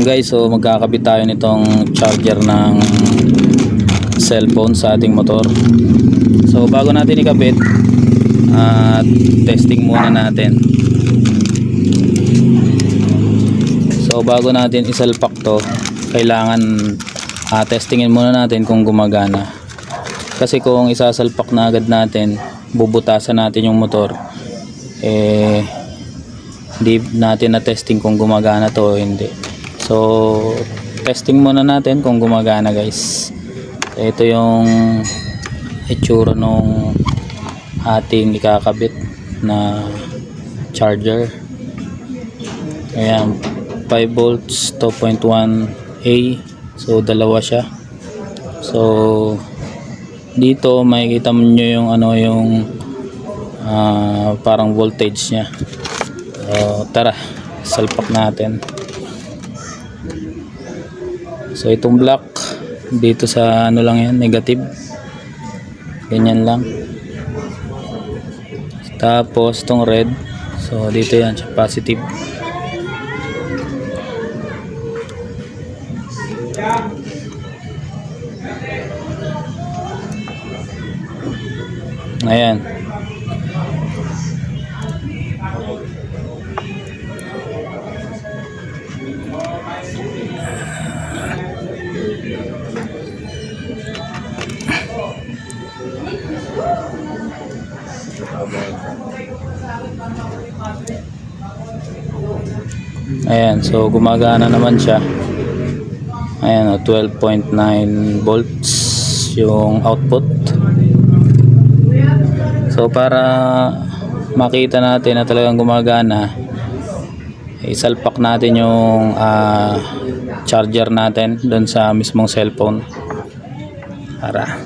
Guys, so magkakabit tayo nitong charger ng cellphone sa ating motor. So bago natin ikabit, testing muna natin. So bago natin isalpak to, kailangan testingin muna natin kung gumagana. Kasi kung isasalpak na agad natin, bubutasan natin yung motor, hindi natin na testing kung gumagana to o hindi. So testing muna natin kung gumagana, guys. Ito yung itsura nung ating ikakabit na charger. Ayan, 5 volts 2.1A. So dalawa siya. So dito makikita nyo yung parang voltage nya. So tara, salpak natin. So itong black dito sa lang yan, negative, ganyan lang. Tapos itong red, so dito yan siya, positive. Ayan. Ayan, so gumagana naman siya. Ayan, 12.9 volts yung output. So para makita natin na talagang gumagana, isalpak natin yung charger natin doon sa mismong cellphone. Para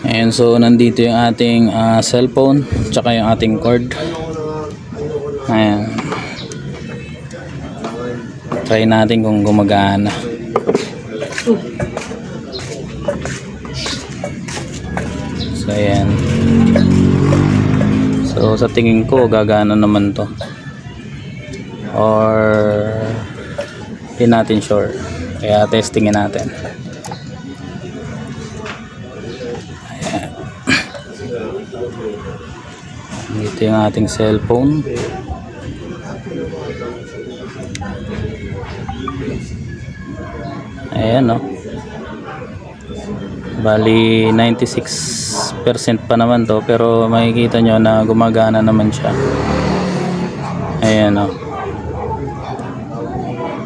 ayan, so nandito yung ating cellphone tsaka yung ating cord. Ayan, try natin kung gumagana. So ayan, so sa tingin ko gagana naman to, or hindi natin sure, kaya testingin natin. Dito yung ating cellphone. Ayan, no, bali 96% pa naman to, pero makikita nyo na gumagana naman siya. Ayan, no,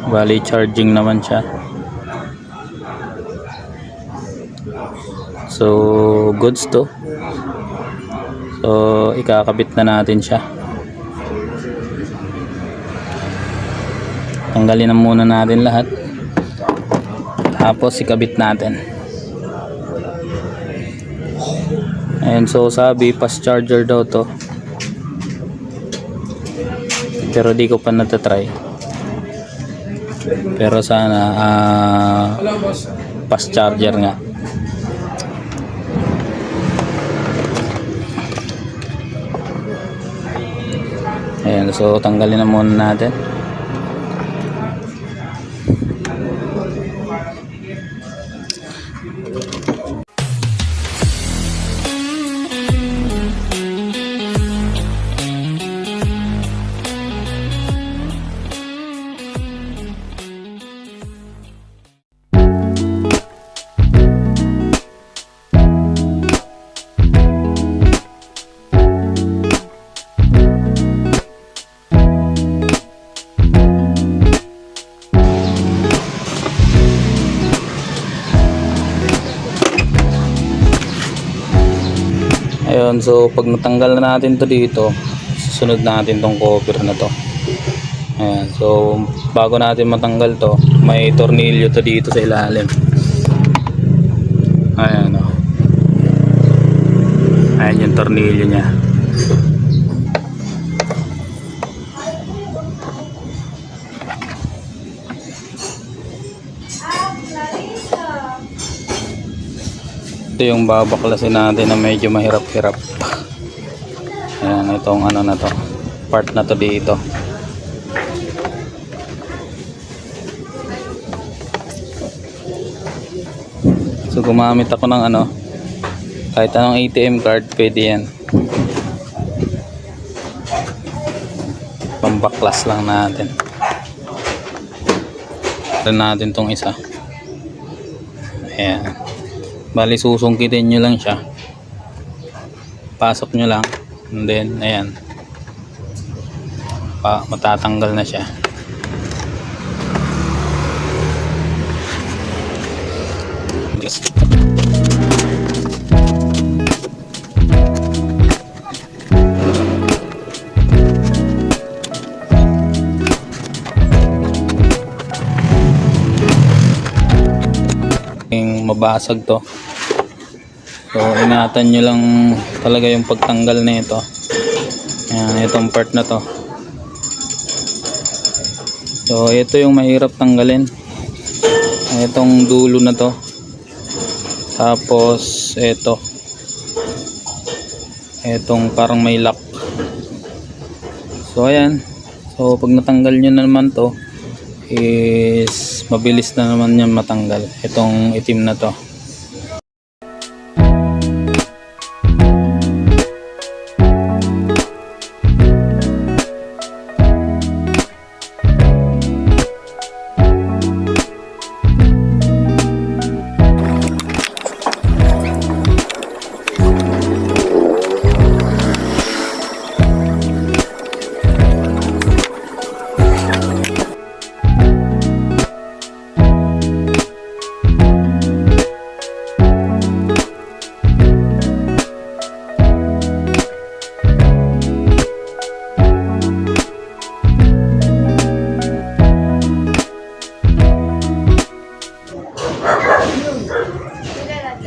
bali charging naman siya. So goods to. So ikakabit na natin siya. Tanggalin na muna natin lahat, tapos ikabit natin. And so sabi fast charger daw to, pero di ko pa natatry. Pero sana fast charger nga. Ayan, so tanggalin na muna natin. Ayun, so pag natanggal na natin to dito, susunod natin tong cover na to. Ayan, so bago natin matanggal to, may tornilyo to dito sa ilalim. Ayan, o. Ayan yung tornilyo nya. Ito yung babaklasin natin na medyo mahirap-hirap. Ayan, itong ano na to, part na to dito. So gumamit ako ng ano, kahit anong ATM card, pwede yan. Pambaklas lang natin. Tignan natin tong isa. Ayan. Bali susungkitin nyo lang siya. Pasok nyo lang. And then, ayan. Matatanggal na siya. Yes. Mabasag to, so ingatan nyo lang talaga yung pagtanggal na ito. Ayan, itong part na to, so ito yung mahirap tanggalin, itong dulo na to, tapos itong parang may lock. So ayan, so pag natanggal nyo na naman to is mabilis na naman yan matanggal, itong itim na to.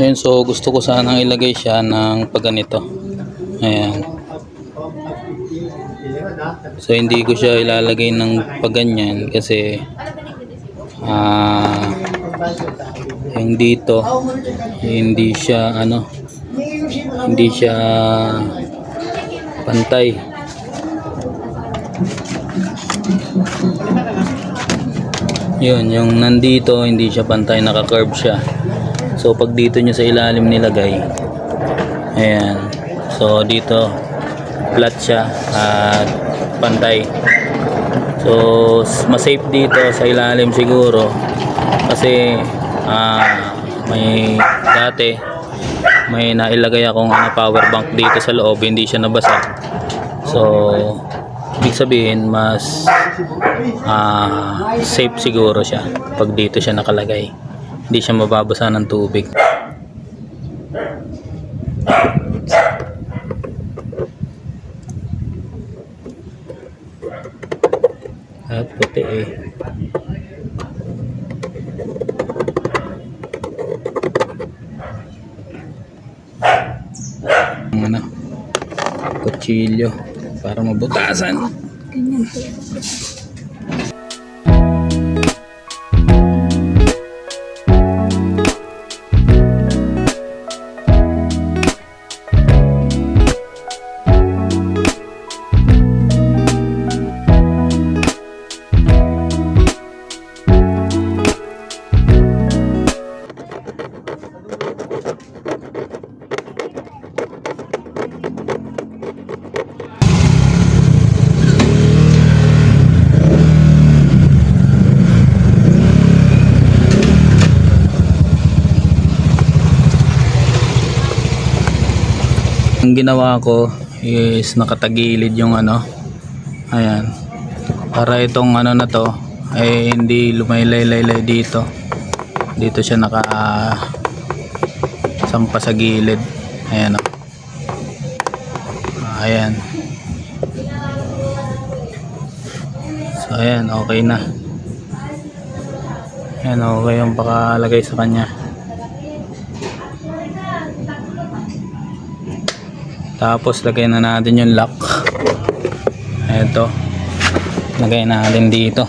Ayan, so gusto ko sanang ilagay siya ng pagganito. Ayan. So hindi ko siya ilalagay ng pagganyan kasi yung dito hindi siya pantay. Yun, yung nandito hindi siya pantay, naka-curve siya. So pag dito nyo sa ilalim nilagay, ayan, so dito flat siya at pantay. So mas safe dito sa ilalim siguro kasi may nailagay akong power bank dito sa loob, hindi siya nabasa. So ibig sabihin mas safe siguro siya pag dito siya nakalagay, hindi siya mababasa ng tubig. At puti kutsilyo para mabutasan. Ganyan po. Ang ginawa ko is nakatagilid yung ayan, para itong na to ay hindi lumaylay-laylay dito siya naka sampa sa gilid. Ayan ayan, so ayan, okay na. Ayan, okay yung pakalagay sa kanya. Tapos lagay na natin yung lock. Ito, lagay natin dito.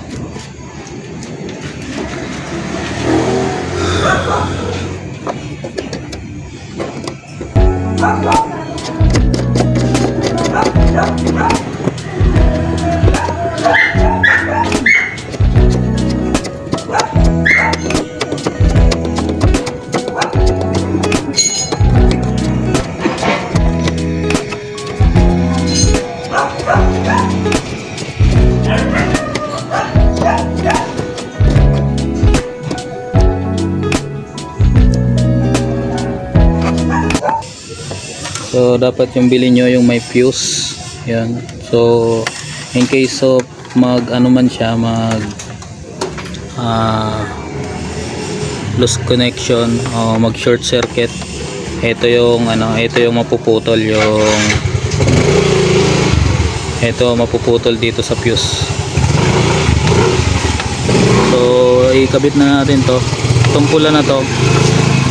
So dapat yung bilhin nyo yung may fuse. Yan. So in case of mag ano man siya, mag loose connection o mag short circuit, ito yung ano, ito yung mapuputol, yung ito mapuputol dito sa fuse. So ikabit na natin to, itong pula na to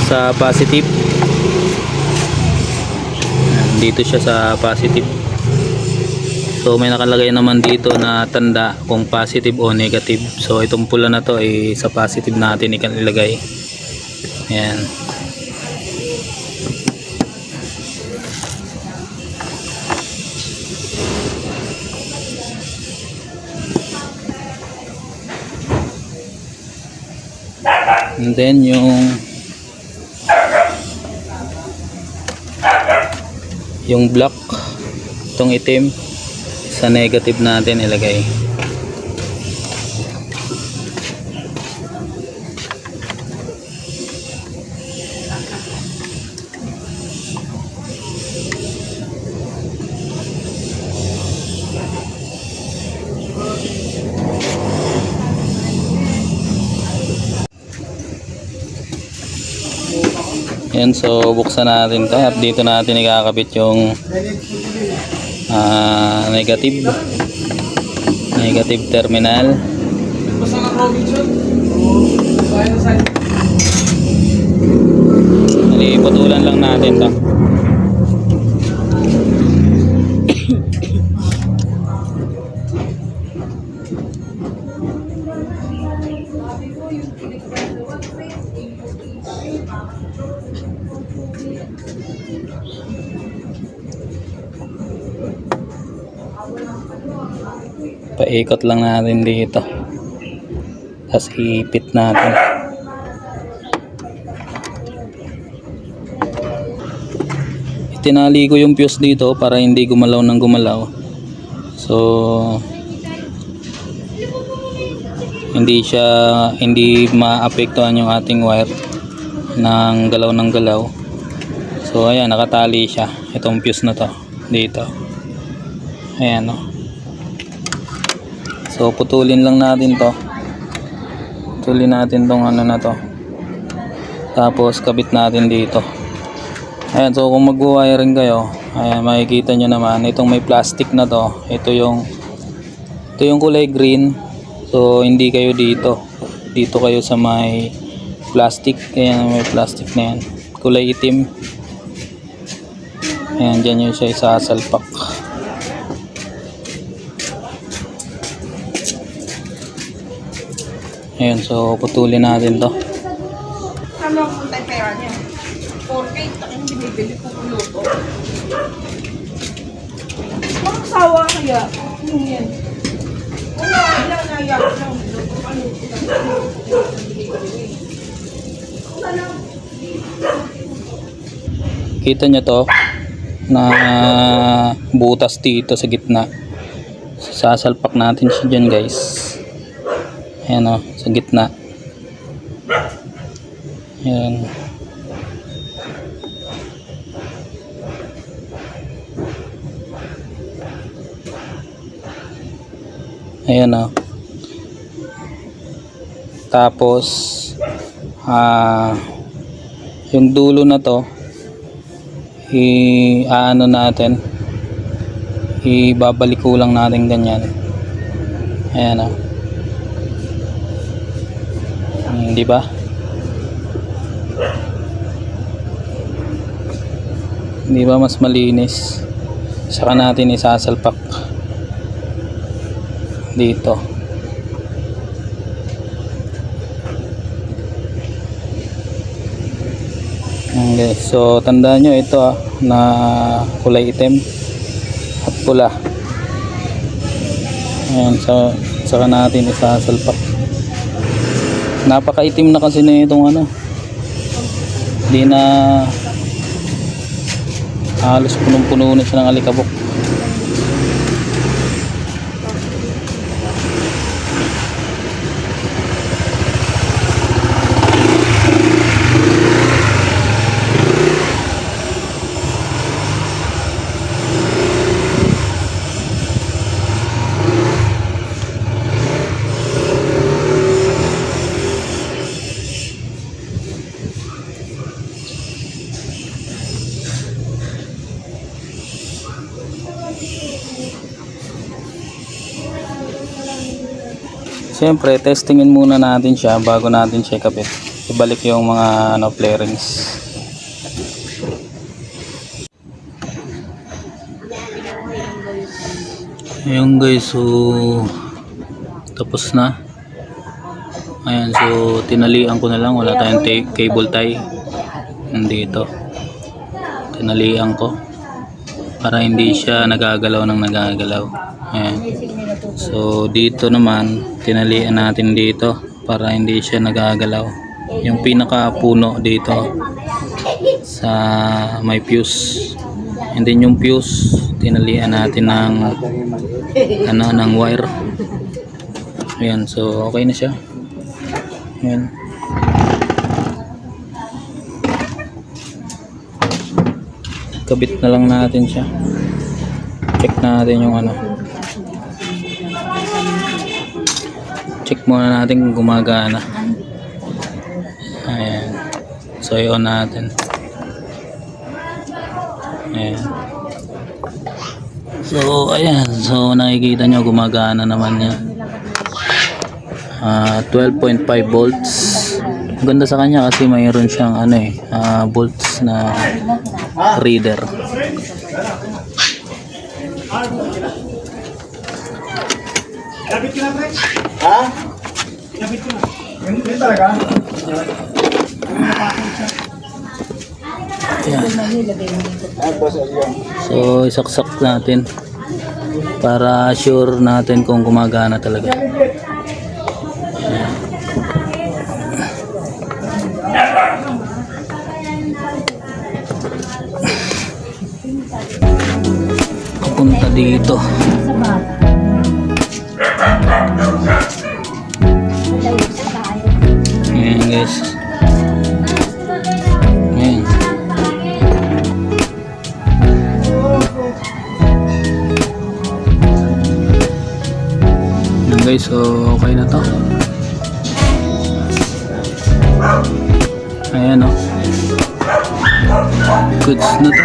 sa positive. Dito siya sa positive. So may nakalagay naman dito na tanda kung positive o negative. So itong pula na to ay sa positive natin ilagay. Ayan. And then yung block, itong itim, sa negative natin ilagay. Yan, so buksan natin to at dito natin ikakabit yung negative terminal. Iputulan lang natin to. Paikot lang natin dito, tapos iipit natin. Tinali ko yung fuse dito para hindi gumalaw ng gumalaw. So hindi maapektuhan yung ating wire ng galaw. So ayan, nakatali siya itong fuse na to dito. Ayan, no? So putulin lang natin to. Putulin natin tong ano na to. Tapos kabit natin dito. Ayan, so kung mag-wiring kayo, ayan, makikita nyo naman itong may plastic na to. Ito yung kulay green. So hindi kayo dito. Dito kayo sa may plastic. Ayan, may plastic na yan. Kulay itim. Ayan, dyan yun siya isasalpak. Ayan, so putulin natin to. Ano ang pera niya? 4K, taking binibili ko luto. Mga sawa kaya, yung yan. Wala, naiyak lang. Kita nyo to na butas dito sa gitna. Sasalpak natin siya dyan, guys. Ayan, o, sa gitna. Ayan. Ayan, o. Tapos yung dulo na to ano natin, ibabalik ko lang natin ganyan. Ayan, o. Di ba? Di ba mas malinis? Saka natin isasalpak dito. Okay, so tandaan nyo ito na kulay itim at pula. Ayan, so saka natin isasalpak. Napakaitim na kasi na itong ano. Hindi na halos punong-puno na siya ng alikabok. Siyempre, testingin muna natin siya bago natin siya ikabit. Ibalik yung mga flarings. Ayun guys, so tapos na. Ayan, so tinalian ko na lang. Wala tayong cable tie. Nandito. Tinalian ko para hindi siya nagagalaw ng nagagalaw. Ayan. So dito naman tinalian natin dito para hindi siya nagagalaw. Yung pinaka puno dito sa may fuse. And then yung fuse tinalian natin ng ng wire. Ayan, so okay na siya. Ayan. Kabit na lang natin siya. Check natin yung ano. Check muna natin kung gumagana. Ayan. So i-on natin. Ayan. So ayan. So nakikita nyo gumagana naman niya. 12.5 volts. Ganda sa kanya kasi mayroon siyang volts na reader. Kapit ka na, pre? Ha? Kapit ka na. Ganun talaga? Ayan. So isaksak natin para sure natin kung gumagana talaga. Ayan. Papunta dito. Ayan guys. Ayan. Ayan guys, so okay na to. Ayan o. Goods na to.